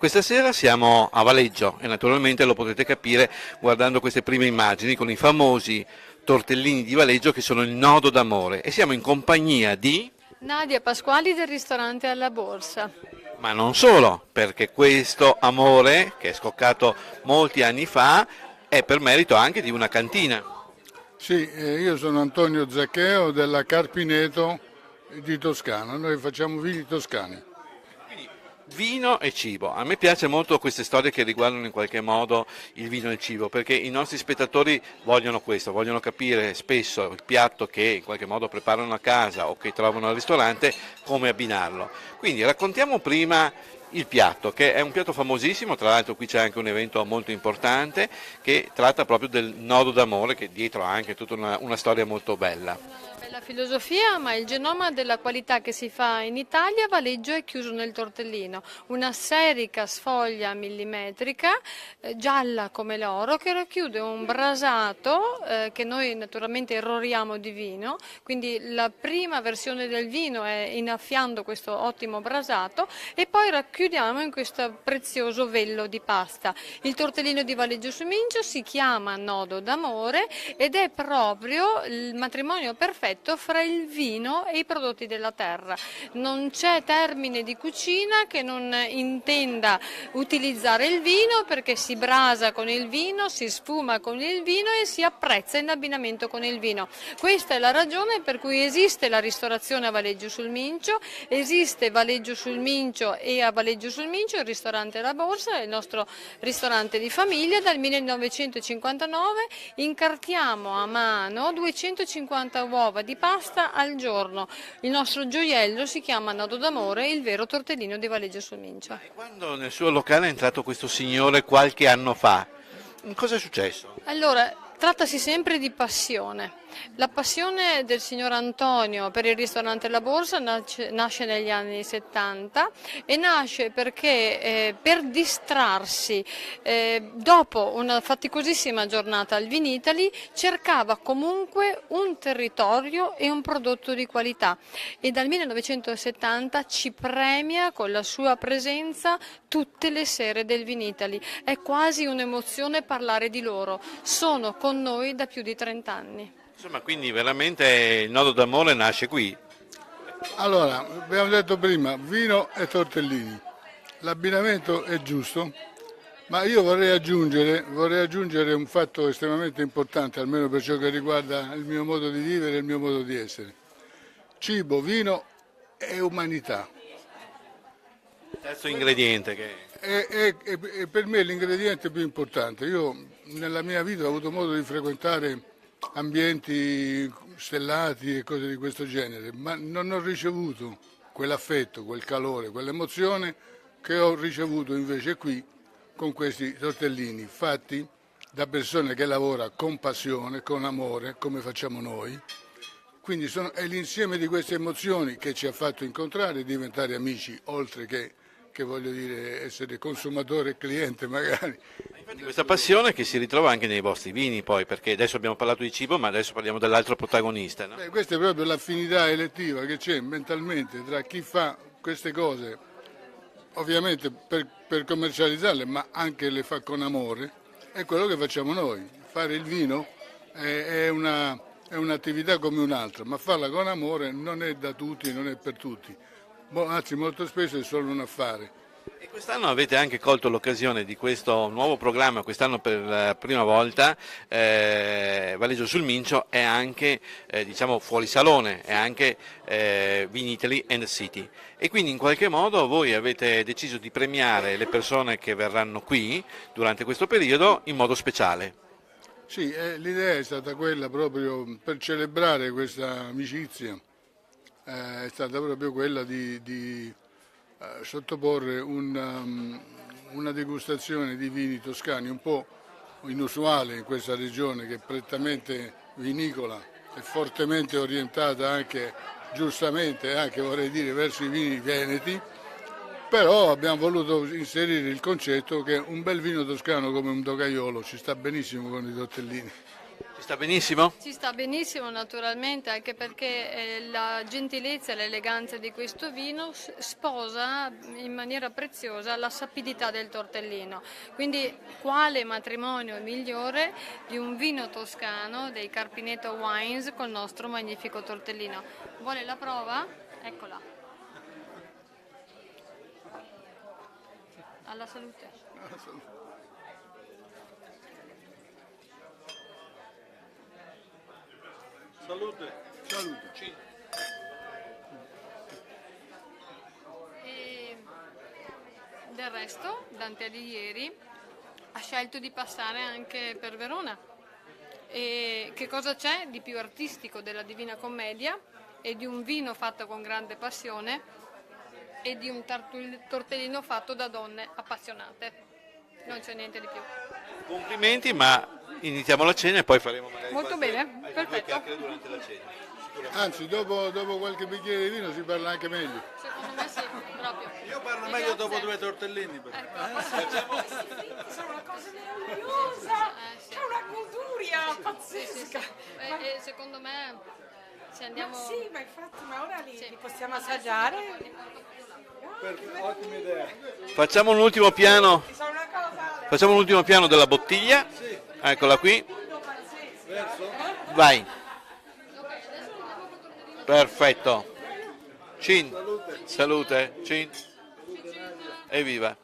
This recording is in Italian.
Questa sera siamo a Valeggio e naturalmente lo potete capire guardando queste prime immagini con i famosi tortellini di Valeggio che sono il nodo d'amore e siamo in compagnia di... Nadia Pasquali del ristorante alla Borsa. Ma non solo, perché questo amore che è scoccato molti anni fa è per merito anche di una cantina. Sì, io sono Antonio Zaccheo della Carpineto di Toscana, noi facciamo vini toscani. Vino e cibo. A me piace molto queste storie che riguardano in qualche modo il vino e il cibo, perché i nostri spettatori vogliono questo, vogliono capire spesso il piatto che in qualche modo preparano a casa o che trovano al ristorante, come abbinarlo. Quindi raccontiamo prima il piatto, che è un piatto famosissimo, tra l'altro qui c'è anche un evento molto importante che tratta proprio del nodo d'amore, che dietro ha anche tutta una storia molto bella. Bella filosofia, ma il genoma della qualità che si fa in Italia, Valeggio è chiuso nel tortellino. Una serica sfoglia millimetrica, gialla come l'oro, che racchiude un brasato che noi naturalmente erroriamo di vino, quindi la prima versione del vino è innaffiando questo ottimo brasato e poi racchiudiamo in questo prezioso vello di pasta. Il tortellino di Valeggio sul Mincio si chiama nodo d'amore ed è proprio il matrimonio perfetto fra il vino e i prodotti della terra. Non c'è termine di cucina che non intenda utilizzare il vino, perché si brasa con il vino, si sfuma con il vino e si apprezza in abbinamento con il vino. Questa è la ragione per cui esiste la ristorazione a Valeggio sul Mincio, esiste Valeggio sul Mincio e a Valeggio sul Mincio il ristorante La Borsa, il nostro ristorante di famiglia. Dal 1959 incartiamo a mano 250 uova di pasta al giorno. Il nostro gioiello si chiama Nodo d'amore, il vero tortellino di Valeggio sul Mincio. E quando nel suo locale è entrato questo signore qualche anno fa, cosa è successo? Allora, trattasi sempre di passione. La passione del signor Antonio per il ristorante La Borsa nasce negli anni 70 e nasce perché per distrarsi dopo una faticosissima giornata al Vinitali cercava comunque un territorio e un prodotto di qualità e dal 1970 ci premia con la sua presenza tutte le sere del Vinitali. È quasi un'emozione parlare di loro, sono con noi da più di 30 anni. Insomma, quindi veramente il nodo d'amore nasce qui. Allora, abbiamo detto prima, vino e tortellini. L'abbinamento è giusto, ma io vorrei aggiungere un fatto estremamente importante, almeno per ciò che riguarda il mio modo di vivere e il mio modo di essere. Cibo, vino e umanità. Terzo ingrediente che... È per me l'ingrediente più importante. Io nella mia vita ho avuto modo di frequentare ambienti stellati e cose di questo genere, ma non ho ricevuto quell'affetto, quel calore, quell'emozione che ho ricevuto invece qui con questi tortellini fatti da persone che lavorano con passione, con amore, come facciamo noi. Quindi è l'insieme di queste emozioni che ci ha fatto incontrare e diventare amici, oltre che voglio dire essere consumatore e cliente magari. Infatti questa passione che si ritrova anche nei vostri vini poi, perché adesso abbiamo parlato di cibo ma adesso parliamo dell'altro protagonista, no? Questa è proprio l'affinità elettiva che c'è mentalmente tra chi fa queste cose, ovviamente per commercializzarle, ma anche le fa con amore, è quello che facciamo noi. Fare il vino è un'attività come un'altra, ma farla con amore non è da tutti, non è per tutti. Anzi, molto spesso è solo un affare. E quest'anno avete anche colto l'occasione di questo nuovo programma, quest'anno per la prima volta Valeggio sul Mincio è anche diciamo fuori salone, è anche Vinitaly and City e quindi in qualche modo voi avete deciso di premiare le persone che verranno qui durante questo periodo in modo speciale. Sì, l'idea è stata quella proprio per celebrare questa amicizia. È stata proprio quella di sottoporre una degustazione di vini toscani un po' inusuale in questa regione che è prettamente vinicola e fortemente orientata anche, giustamente, anche vorrei dire, verso i vini veneti, però abbiamo voluto inserire il concetto che un bel vino toscano come un dogaiolo ci sta benissimo con i tortellini. Ci sta benissimo? Ci sta benissimo naturalmente, anche perché la gentilezza e l'eleganza di questo vino sposa in maniera preziosa la sapidità del tortellino. Quindi quale matrimonio migliore di un vino toscano dei Carpineto Wines col nostro magnifico tortellino. Vuole la prova? Eccola. Alla salute. Salute. Salute. E del resto, Dante Alighieri ha scelto di passare anche per Verona. E che cosa c'è di più artistico della Divina Commedia e di un vino fatto con grande passione e di un tortellino fatto da donne appassionate? Non c'è niente di più. Complimenti, ma iniziamo la cena e poi faremo magari Molto bene, due perfetto. chiacchiere durante la cena. Anzi, dopo qualche bicchiere di vino si parla anche meglio. Secondo me sì, proprio. Io parlo E meglio grazie. dopo 2 tortellini. Però. Sono una cosa meravigliosa, Sì. c'è una goduria Sì, sì, pazzesca. sì. E secondo me se andiamo... Sì, ma infatti, ma ora li Sì. possiamo assaggiare? Ottima idea. Facciamo un ultimo piano, Sono una cosa facciamo un ultimo piano della bottiglia. Eccola qui. Vai. Perfetto. Cin. Salute. Cin. Evviva.